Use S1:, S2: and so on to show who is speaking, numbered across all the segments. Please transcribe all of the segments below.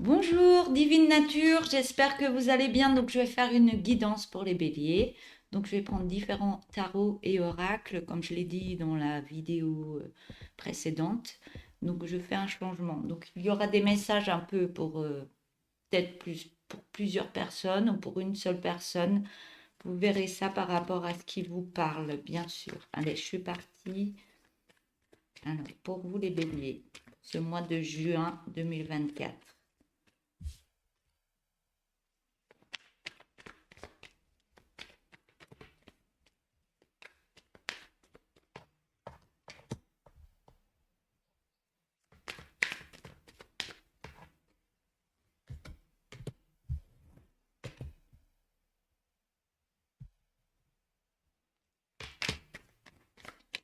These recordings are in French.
S1: Bonjour, divine nature, j'espère que vous allez bien. Donc, je vais faire une guidance pour les béliers. Donc, je vais prendre différents tarots et oracles, comme je l'ai dit dans la vidéo précédente. Donc, je fais un changement. Donc, il y aura des messages un peu pour peut-être plus pour plusieurs personnes ou pour une seule personne. Vous verrez ça par rapport à ce qui vous parle, bien sûr. Allez, je suis partie. Alors, pour vous les béliers, ce mois de juin 2024.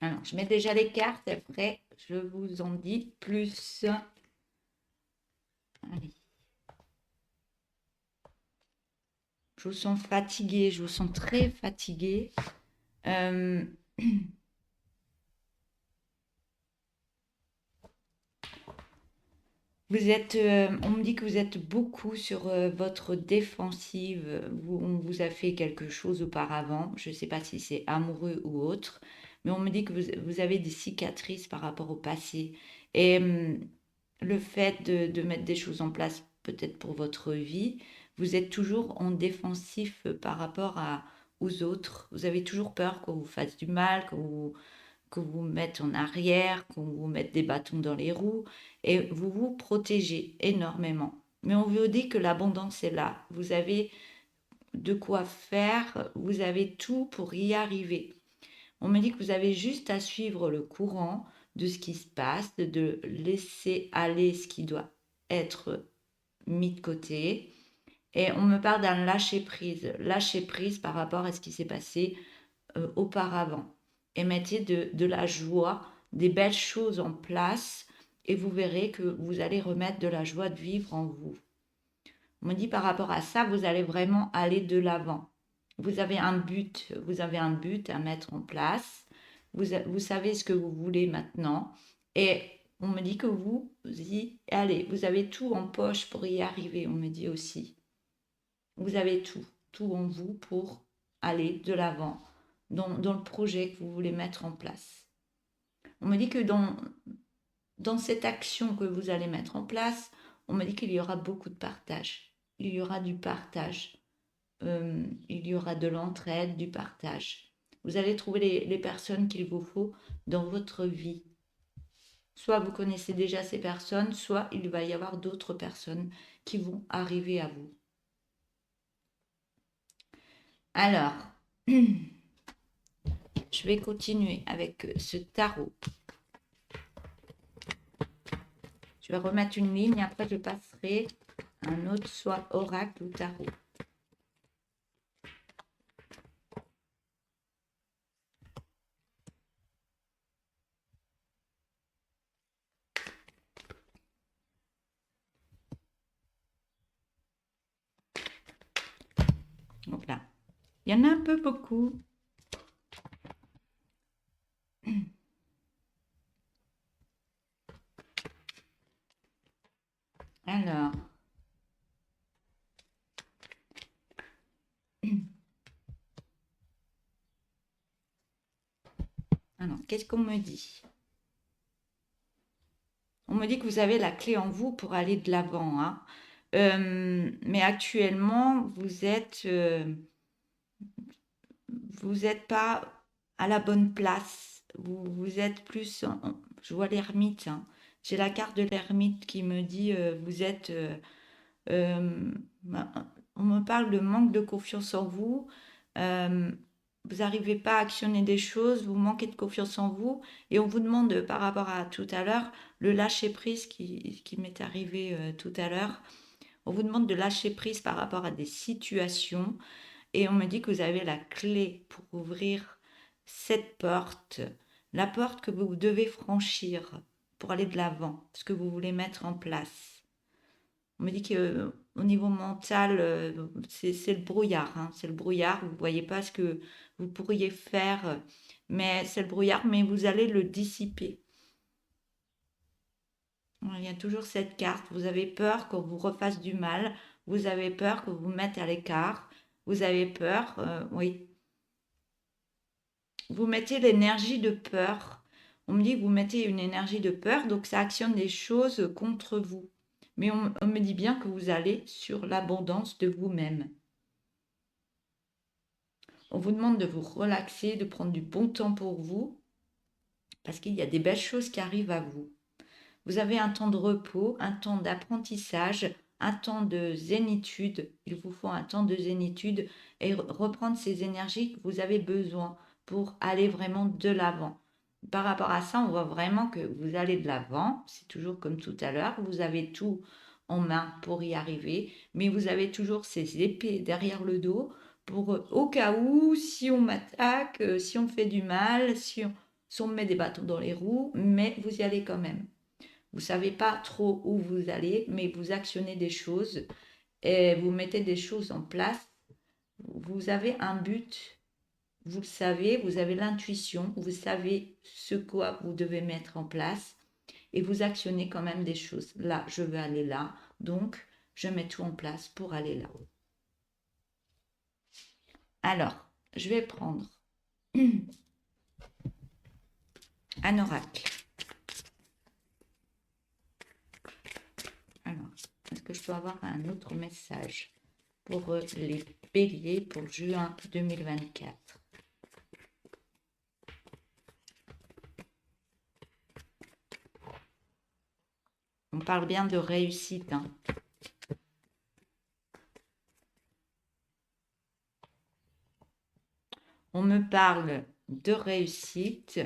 S1: Alors, je mets déjà les cartes, après, je vous en dis plus. Allez. Je vous sens fatigué, je vous sens très fatigué. Euh, on me dit que vous êtes beaucoup sur votre défensive. On vous a fait quelque chose auparavant. Je ne sais pas si c'est amoureux ou autre, mais on me dit que vous avez des cicatrices par rapport au passé. Et le fait de mettre des choses en place, peut-être pour votre vie, vous êtes toujours en défensif par rapport aux autres. Vous avez toujours peur qu'on vous fasse du mal, qu'on vous mette en arrière, qu'on vous mette des bâtons dans les roues, et vous vous protégez énormément. Mais on vous dit que l'abondance est là. Vous avez de quoi faire, vous avez tout pour y arriver. On me dit que vous avez juste à suivre le courant de ce qui se passe, de laisser aller ce qui doit être mis de côté. Et on me parle d'un lâcher prise par rapport à ce qui s'est passé auparavant. Et mettez de la joie, des belles choses en place, et vous verrez que vous allez remettre de la joie de vivre en vous. On me dit par rapport à ça, vous allez vraiment aller de l'avant. Vous avez un but à mettre en place. Vous savez ce que vous voulez maintenant. Et on me dit que vous y allez. Vous avez tout en poche pour y arriver, on me dit aussi. Vous avez tout en vous pour aller de l'avant dans le projet que vous voulez mettre en place. On me dit que dans cette action que vous allez mettre en place, on me dit qu'il y aura beaucoup de partage. Il y aura du partage. Il y aura de l'entraide, du partage. Vous allez trouver les personnes qu'il vous faut dans votre vie. Soit vous connaissez déjà ces personnes, soit il va y avoir d'autres personnes qui vont arriver à vous. Alors, je vais continuer avec ce tarot. Je vais remettre une ligne, après je passerai un autre, soit oracle ou tarot. Donc là, il y en a un peu beaucoup. Alors, qu'est-ce qu'on me dit? On me dit que vous avez la clé en vous pour aller de l'avant, hein. Mais actuellement, vous êtes pas à la bonne place. Vous êtes plus, je vois l'ermite, hein. J'ai la carte de l'ermite qui me dit, vous êtes, euh, on me parle de manque de confiance en vous. Euh, Vous n'arrivez pas à actionner des choses, vous manquez de confiance en vous, et on vous demande par rapport à tout à l'heure, le lâcher prise qui m'est arrivé tout à l'heure. On vous demande de lâcher prise par rapport à des situations, et on me dit que vous avez la clé pour ouvrir cette porte, la porte que vous devez franchir pour aller de l'avant, ce que vous voulez mettre en place. On me dit que au niveau mental, c'est le brouillard, hein, c'est le brouillard. Vous ne voyez pas ce que vous pourriez faire, mais c'est le brouillard, mais vous allez le dissiper. Il y a toujours cette carte. Vous avez peur qu'on vous refasse du mal. Vous avez peur que vous vous mettez à l'écart. Vous avez peur, oui. Vous mettez l'énergie de peur. On me dit que vous mettez une énergie de peur, donc ça actionne des choses contre vous. Mais on me dit bien que vous allez sur l'abondance de vous-même. On vous demande de vous relaxer, de prendre du bon temps pour vous, parce qu'il y a des belles choses qui arrivent à vous. Vous avez un temps de repos, un temps d'apprentissage, un temps de zénitude. Il vous faut un temps de zénitude et reprendre ces énergies que vous avez besoin pour aller vraiment de l'avant. Par rapport à ça, on voit vraiment que vous allez de l'avant. C'est toujours comme tout à l'heure. Vous avez tout en main pour y arriver, mais vous avez toujours ces épées derrière le dos pour au cas où, si on m'attaque, si on me fait du mal, si on me met des bâtons dans les roues, mais vous y allez quand même. Vous ne savez pas trop où vous allez, mais vous actionnez des choses et vous mettez des choses en place. Vous avez un but, vous le savez, vous avez l'intuition, vous savez ce quoi vous devez mettre en place et vous actionnez quand même des choses. Là, je veux aller là, donc je mets tout en place pour aller là. Alors, je vais prendre un oracle. Alors, est-ce que je peux avoir un autre message pour les béliers pour juin 2024? On parle bien de réussite, hein. On me parle de réussite,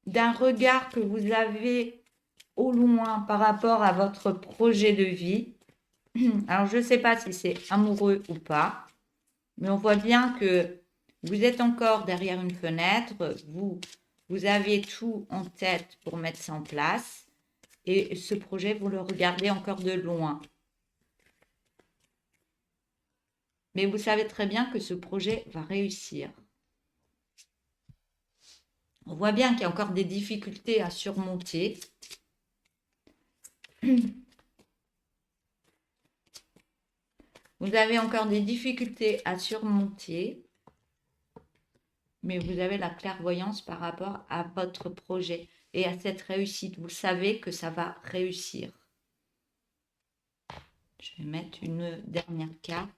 S1: d'un regard que vous avez au loin par rapport à votre projet de vie. Alors, je ne sais pas si c'est amoureux ou pas, mais on voit bien que vous êtes encore derrière une fenêtre, vous avez tout en tête pour mettre ça en place, et ce projet, vous le regardez encore de loin. Mais vous savez très bien que ce projet va réussir. On voit bien qu'il y a encore des difficultés à surmonter. Vous avez encore des difficultés à surmonter, mais vous avez la clairvoyance par rapport à votre projet et à cette réussite. Vous savez que ça va réussir. Je vais mettre une dernière carte.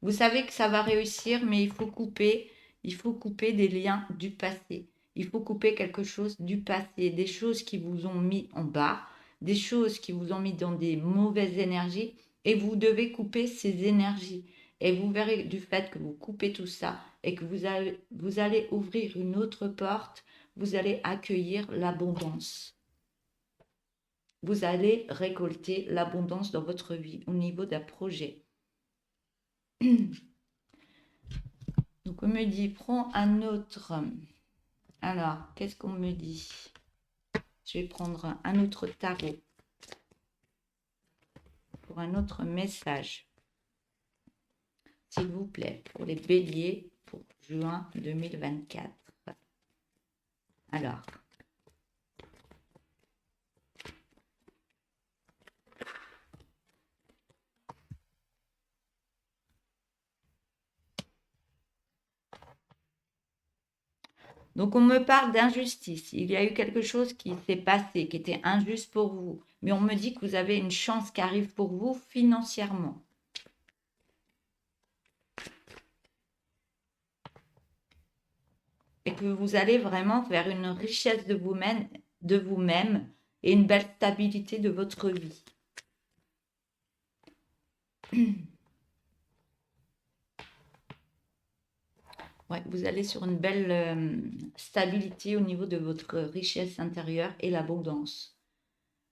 S1: Vous savez que ça va réussir, mais il faut couper des liens du passé. Il faut couper quelque chose du passé, des choses qui vous ont mis en bas, des choses qui vous ont mis dans des mauvaises énergies, et vous devez couper ces énergies. Et vous verrez du fait que vous coupez tout ça et que vous allez ouvrir une autre porte, vous allez accueillir l'abondance. Vous allez récolter l'abondance dans votre vie au niveau d'un projet. Donc on me dit, prends un autre. Alors, qu'est-ce qu'on me dit? Je vais prendre un autre tarot pour un autre message. S'il vous plaît, pour les béliers pour juin 2024. Alors. Donc on me parle d'injustice. Il y a eu quelque chose qui s'est passé, qui était injuste pour vous. Mais on me dit que vous avez une chance qui arrive pour vous financièrement. Et que vous allez vraiment vers une richesse de vous-même et une belle stabilité de votre vie. Ouais, vous allez sur une belle stabilité au niveau de votre richesse intérieure et l'abondance.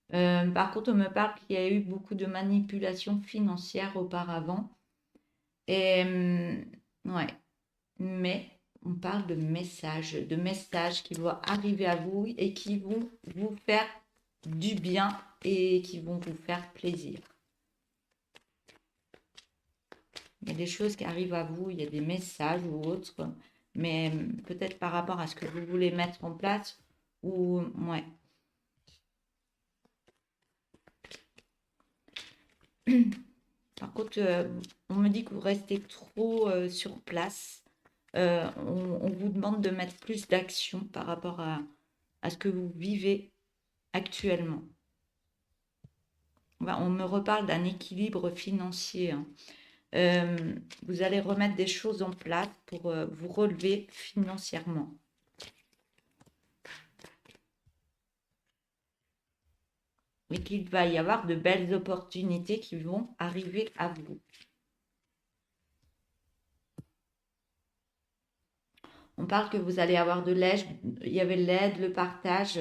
S1: Par contre, on me parle qu'il y a eu beaucoup de manipulations financières auparavant. Et ouais, mais on parle de messages qui vont arriver à vous et qui vont vous faire du bien et qui vont vous faire plaisir. Il y a des choses qui arrivent à vous, il y a des messages ou autres mais peut-être par rapport à ce que vous voulez mettre en place, ou ouais. Par contre, on me dit que vous restez trop sur place. On vous demande de mettre plus d'action par rapport à ce que vous vivez actuellement. On me reparle d'un équilibre financier, hein. Vous allez remettre des choses en place pour vous relever financièrement. Et qu'il va y avoir de belles opportunités qui vont arriver à vous. On parle que vous allez avoir de l'aide, il y avait l'aide, le partage.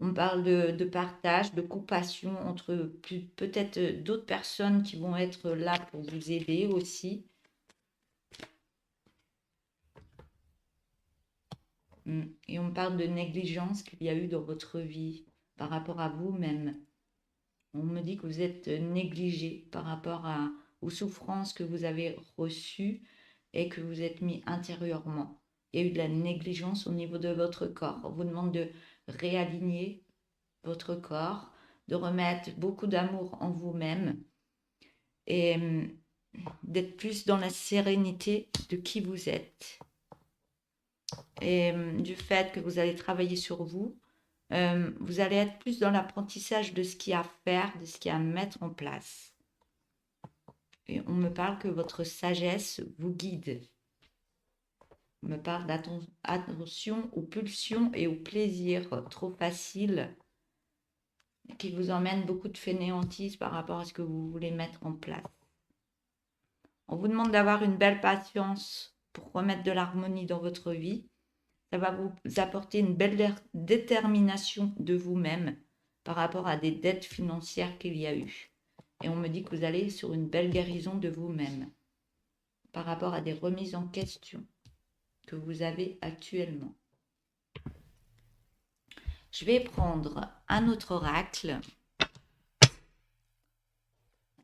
S1: On parle de partage, de compassion entre peut-être d'autres personnes qui vont être là pour vous aider aussi. Et on parle de négligence qu'il y a eu dans votre vie par rapport à vous-même. On me dit que vous êtes négligé par rapport aux souffrances que vous avez reçues et que vous êtes mis intérieurement. Il y a eu de la négligence au niveau de votre corps. On vous demande de réaligner votre corps, de remettre beaucoup d'amour en vous-même et d'être plus dans la sérénité de qui vous êtes. Et du fait que vous allez travailler sur vous, vous allez être plus dans l'apprentissage de ce qu'il y a à faire, de ce qu'il y a à mettre en place. Et on me parle que votre sagesse vous guide. On me parle d'attention aux pulsions et aux plaisirs trop faciles qui vous emmènent beaucoup de fainéantise par rapport à ce que vous voulez mettre en place. On vous demande d'avoir une belle patience pour remettre de l'harmonie dans votre vie. Ça va vous apporter une belle détermination de vous-même par rapport à des dettes financières qu'il y a eu. Et on me dit que vous allez sur une belle guérison de vous-même par rapport à des remises en question que vous avez actuellement. Je vais prendre un autre oracle.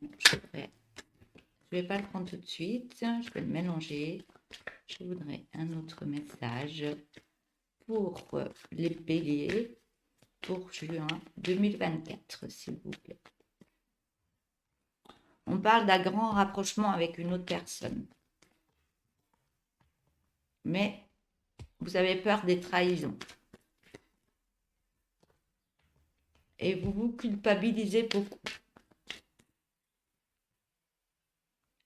S1: Je ne vais pas le prendre tout de suite. Je vais le mélanger. Je voudrais un autre message pour les béliers pour juin 2024, s'il vous plaît. On parle d'un grand rapprochement avec une autre personne. Mais vous avez peur des trahisons. Et vous vous culpabilisez beaucoup.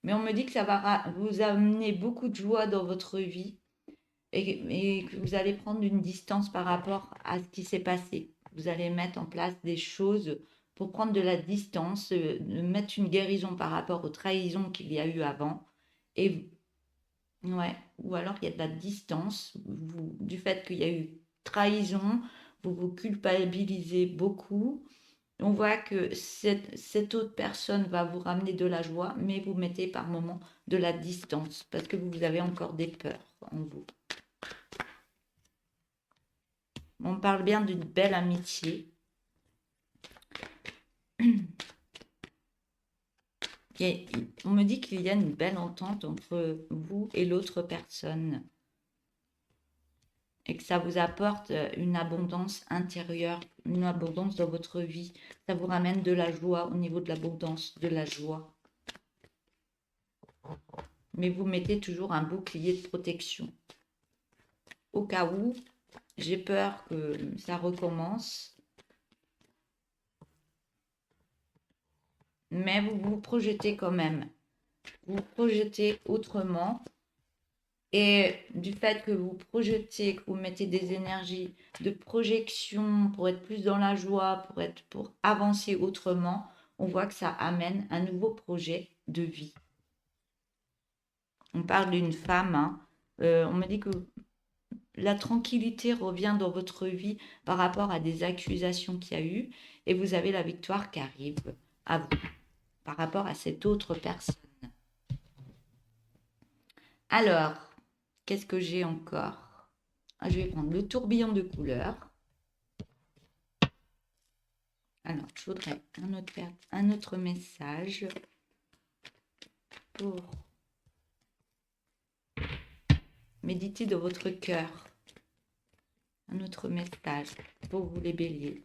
S1: Mais on me dit que ça va vous amener beaucoup de joie dans votre vie et que vous allez prendre une distance par rapport à ce qui s'est passé. Vous allez mettre en place des choses pour prendre de la distance, mettre une guérison par rapport aux trahisons qu'il y a eu avant. Et ouais, ou alors il y a de la distance du fait qu'il y a eu trahison, vous vous culpabilisez beaucoup. On voit que cette autre personne va vous ramener de la joie, mais vous mettez par moments de la distance parce que vous avez encore des peurs en vous. On parle bien d'une belle amitié. On me dit qu'il y a une belle entente entre vous et l'autre personne et que ça vous apporte une abondance intérieure, une abondance dans votre vie. Ça vous ramène de la joie au niveau de l'abondance, de la joie. Mais vous mettez toujours un bouclier de protection. Au cas où, j'ai peur que ça recommence. Mais vous vous projetez quand même. Vous vous projetez autrement. Et du fait que vous projetez, que vous mettez des énergies de projection pour être plus dans la joie, pour avancer autrement, on voit que ça amène un nouveau projet de vie. On parle d'une femme, hein. On me dit que la tranquillité revient dans votre vie par rapport à des accusations qu'il y a eu et vous avez la victoire qui arrive à vous par rapport à cette autre personne. Alors, qu'est-ce que j'ai encore? Je vais prendre le tourbillon de couleurs. Alors, je voudrais un autre pour Méditez de votre cœur. Un autre message pour vous les béliers.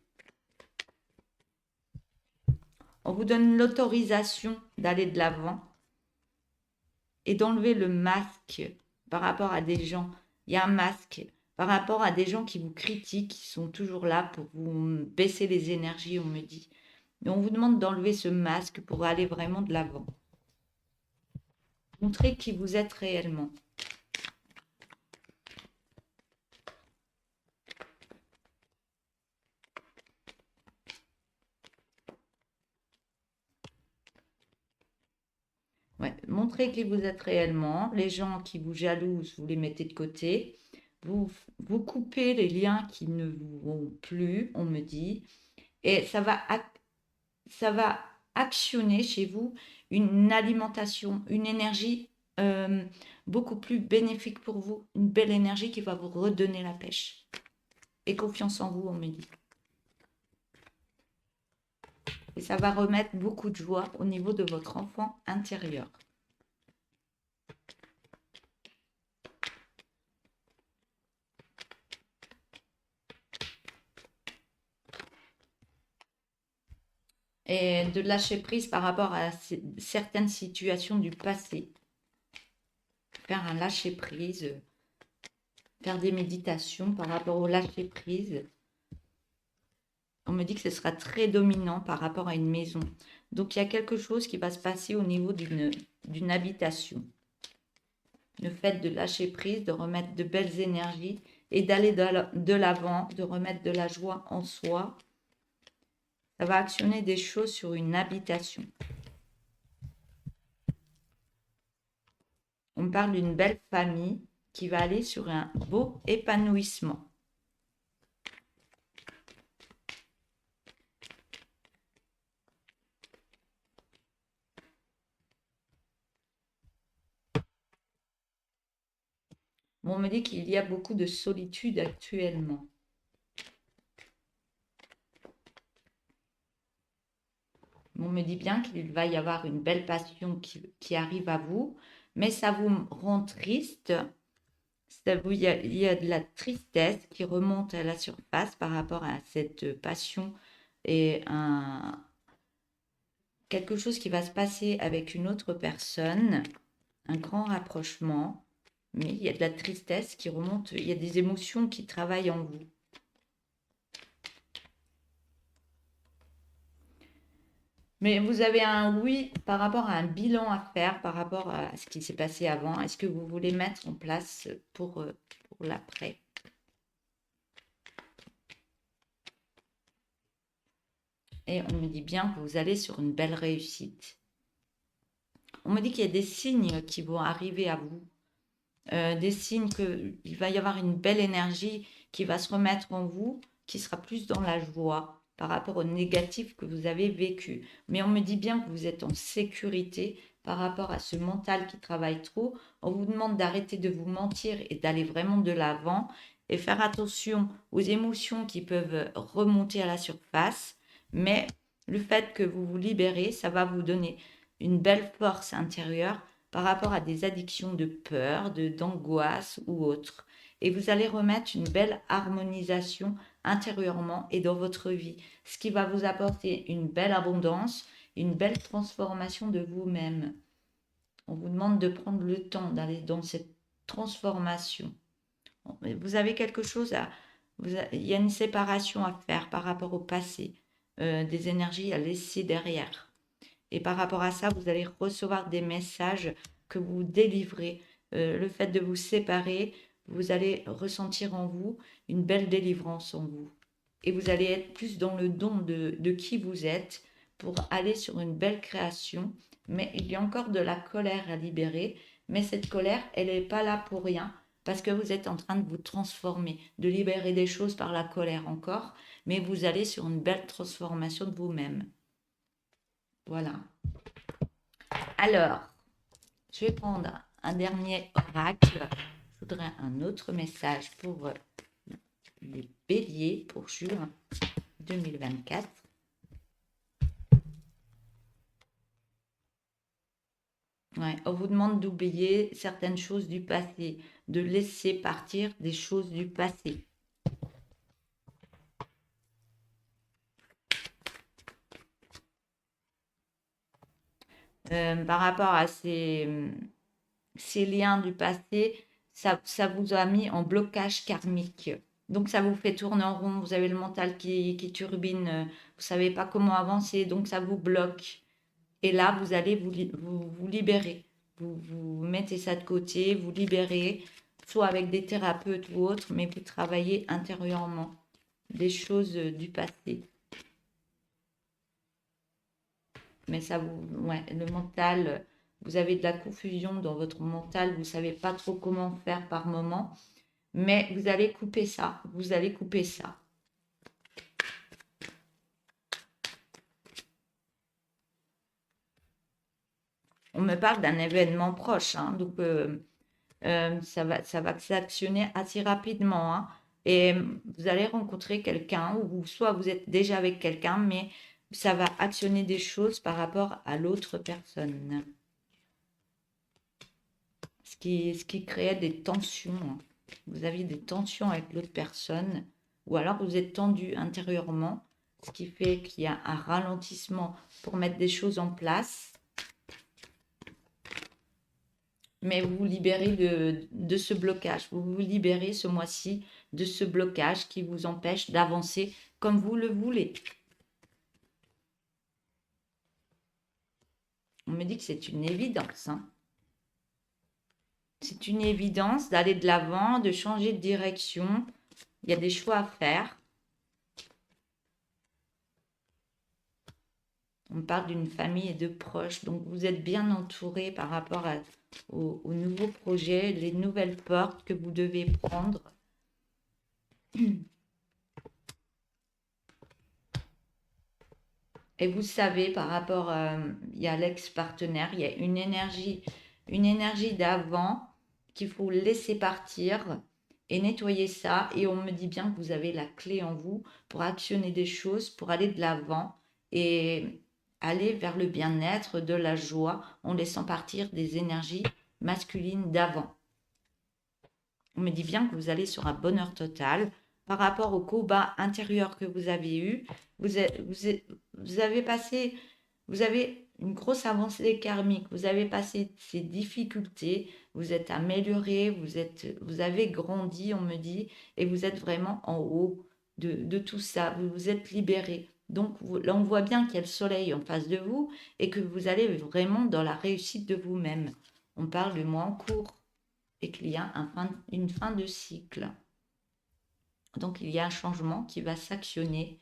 S1: On vous donne l'autorisation d'aller de l'avant et d'enlever le masque par rapport à des gens. Il y a un masque par rapport à des gens qui vous critiquent, qui sont toujours là pour vous baisser les énergies, on me dit. Mais on vous demande d'enlever ce masque pour aller vraiment de l'avant. Montrez qui vous êtes réellement. Ouais, montrez qui vous êtes réellement. Les gens qui vous jalousent, vous les mettez de côté. Vous coupez les liens qui ne vous vont plus, on me dit. Et ça va actionner chez vous une alimentation, une énergie beaucoup plus bénéfique pour vous. Une belle énergie qui va vous redonner la pêche. Et confiance en vous, on me dit. Et ça va remettre beaucoup de joie au niveau de votre enfant intérieur. Et de lâcher prise par rapport à certaines situations du passé. Faire un lâcher prise, faire des méditations par rapport au lâcher prise. On me dit que ce sera très dominant par rapport à une maison. Donc, il y a quelque chose qui va se passer au niveau d'une habitation. Le fait de lâcher prise, de remettre de belles énergies et d'aller de l'avant, de remettre de la joie en soi. Ça va actionner des choses sur une habitation. On me parle d'une belle famille qui va aller sur un beau épanouissement. On me dit qu'il y a beaucoup de solitude actuellement. On me dit bien qu'il va y avoir une belle passion qui arrive à vous, mais ça vous rend triste. Il y a de la tristesse qui remonte à la surface par rapport à cette passion et quelque chose qui va se passer avec une autre personne, un grand rapprochement, mais il y a de la tristesse qui remonte, il y a des émotions qui travaillent en vous. Mais vous avez un oui par rapport à un bilan à faire, par rapport à ce qui s'est passé avant. Est-ce que vous voulez mettre en place pour l'après? Et on me dit bien que vous allez sur une belle réussite. On me dit qu'il y a des signes qui vont arriver à vous. Des signes qu'il va y avoir une belle énergie qui va se remettre en vous, qui sera plus dans la joie par rapport au négatif que vous avez vécu. Mais on me dit bien que vous êtes en sécurité par rapport à ce mental qui travaille trop. On vous demande d'arrêter de vous mentir et d'aller vraiment de l'avant et faire attention aux émotions qui peuvent remonter à la surface. Mais le fait que vous vous libérez, ça va vous donner une belle force intérieure par rapport à des addictions de peur, d'angoisse ou autres. Et vous allez remettre une belle harmonisation intérieurement et dans votre vie, ce qui va vous apporter une belle abondance, une belle transformation de vous-même. On vous demande de prendre le temps d'aller dans cette transformation. Vous avez quelque chose il y a une séparation à faire par rapport au passé, des énergies à laisser derrière. Et par rapport à ça, vous allez recevoir des messages que vous délivrez. Le fait de vous séparer, vous allez ressentir en vous une belle délivrance en vous. Et vous allez être plus dans le don de qui vous êtes pour aller sur une belle création. Mais il y a encore de la colère à libérer. Mais cette colère, elle n'est pas là pour rien. Parce que vous êtes en train de vous transformer, de libérer des choses par la colère encore. Mais vous allez sur une belle transformation de vous-même. Voilà. Alors, je vais prendre un dernier oracle. Je voudrais un autre message pour les béliers pour juin 2024. Ouais, on vous demande d'oublier certaines choses du passé, de laisser partir des choses du passé. Par rapport à ces liens du passé, ça vous a mis en blocage karmique. Donc ça vous fait tourner en rond, vous avez le mental qui turbine, vous savez pas comment avancer, donc ça vous bloque. Et là, vous allez vous libérer. Vous mettez ça de côté, vous libérez, soit avec des thérapeutes ou autres, mais vous travaillez intérieurement des choses du passé. Mais ça vous, ouais, le mental, vous avez de la confusion dans votre mental, vous savez pas trop comment faire par moment, mais vous allez couper ça, vous allez couper ça. On me parle d'un événement proche, hein, donc ça va s'actionner assez rapidement, hein, et vous allez rencontrer quelqu'un, ou soit vous êtes déjà avec quelqu'un, mais ça va actionner des choses par rapport à l'autre personne. Ce qui créait des tensions, hein. Vous aviez des tensions avec l'autre personne, ou alors vous êtes tendu intérieurement, ce qui fait qu'il y a un ralentissement pour mettre des choses en place. Mais vous vous libérez de ce blocage. Vous vous libérez ce mois-ci de ce blocage qui vous empêche d'avancer comme vous le voulez. On me dit que c'est une évidence, hein. C'est une évidence d'aller de l'avant, de changer de direction. Il y a des choix à faire. On parle d'une famille et de proches, donc vous êtes bien entouré par rapport aux nouveaux projets, les nouvelles portes que vous devez prendre. Et vous savez, par rapport, il y a l'ex-partenaire, il y a une énergie d'avant qu'il faut laisser partir et nettoyer ça. Et on me dit bien que vous avez la clé en vous pour actionner des choses, pour aller de l'avant et aller vers le bien-être, de la joie, en laissant partir des énergies masculines d'avant. On me dit bien que vous allez sur un bonheur total par rapport au combat intérieur que vous avez eu. Vous avez passé, vous avez une grosse avancée karmique. Vous avez passé ces difficultés, vous êtes amélioré, vous avez grandi, on me dit, et vous êtes vraiment en haut de tout ça. Vous vous êtes libéré. Donc là, on voit bien qu'il y a le soleil en face de vous et que vous allez vraiment dans la réussite de vous-même. On parle du mois en cours et qu'il y a une fin de cycle. Donc il y a un changement qui va s'actionner.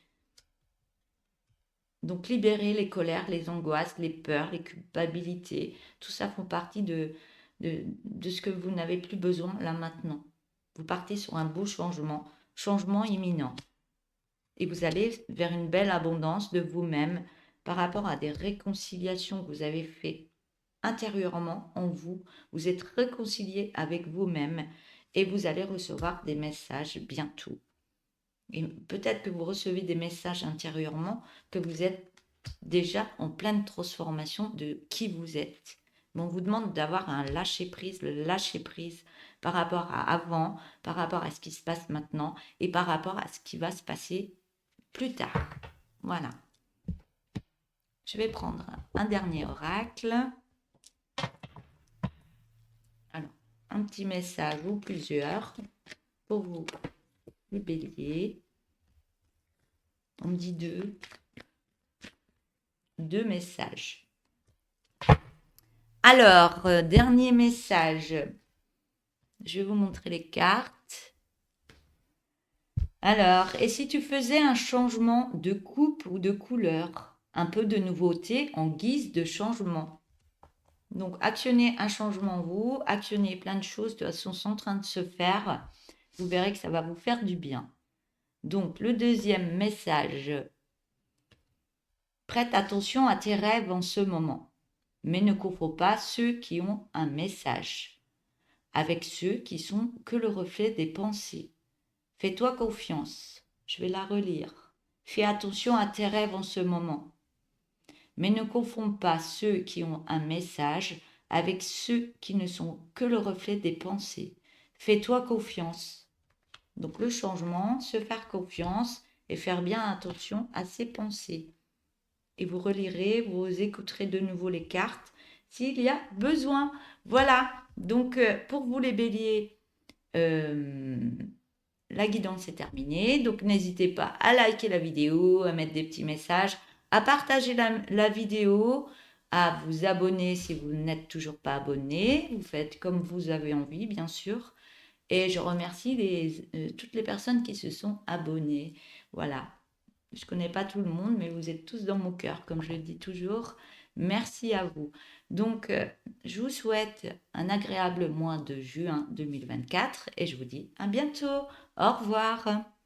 S1: Donc libérer les colères, les angoisses, les peurs, les culpabilités, tout ça font partie de ce que vous n'avez plus besoin là maintenant. Vous partez sur un beau changement imminent. Et vous allez vers une belle abondance de vous-même par rapport à des réconciliations que vous avez faites intérieurement en vous. Vous êtes réconcilié avec vous-même et vous allez recevoir des messages bientôt. Et peut-être que vous recevez des messages intérieurement que vous êtes déjà en pleine transformation de qui vous êtes. Mais on vous demande d'avoir un lâcher-prise, le lâcher-prise par rapport à avant, par rapport à ce qui se passe maintenant et par rapport à ce qui va se passer plus tard. Voilà. Je vais prendre un dernier oracle. Alors, un petit message ou plusieurs pour vous, les béliers. On me dit deux messages. Alors, dernier message. Je vais vous montrer les cartes. Alors, et si tu faisais un changement de coupe ou de couleur, un peu de nouveauté en guise de changement. Donc, actionnez un changement en vous, actionnez plein de choses, de toute façon, sont en train de se faire. Vous verrez que ça va vous faire du bien. Donc, le deuxième message. Prête attention à tes rêves en ce moment, mais ne confonds pas ceux qui ont un message avec ceux qui sont que le reflet des pensées. Fais-toi confiance. Je vais la relire. Fais attention à tes rêves en ce moment, mais ne confonds pas ceux qui ont un message avec ceux qui ne sont que le reflet des pensées. Fais-toi confiance. Donc le changement, se faire confiance et faire bien attention à ses pensées. Et vous relirez, vous écouterez de nouveau les cartes s'il y a besoin. Voilà, donc pour vous les béliers, la guidance est terminée. Donc n'hésitez pas à liker la vidéo, à mettre des petits messages, à partager la vidéo, à vous abonner si vous n'êtes toujours pas abonné. Vous faites comme vous avez envie, bien sûr. Et je remercie toutes les personnes qui se sont abonnées. Voilà. Je ne connais pas tout le monde, mais vous êtes tous dans mon cœur, comme je le dis toujours. Merci à vous. Donc, je vous souhaite un agréable mois de juin 2024 et je vous dis à bientôt. Au revoir.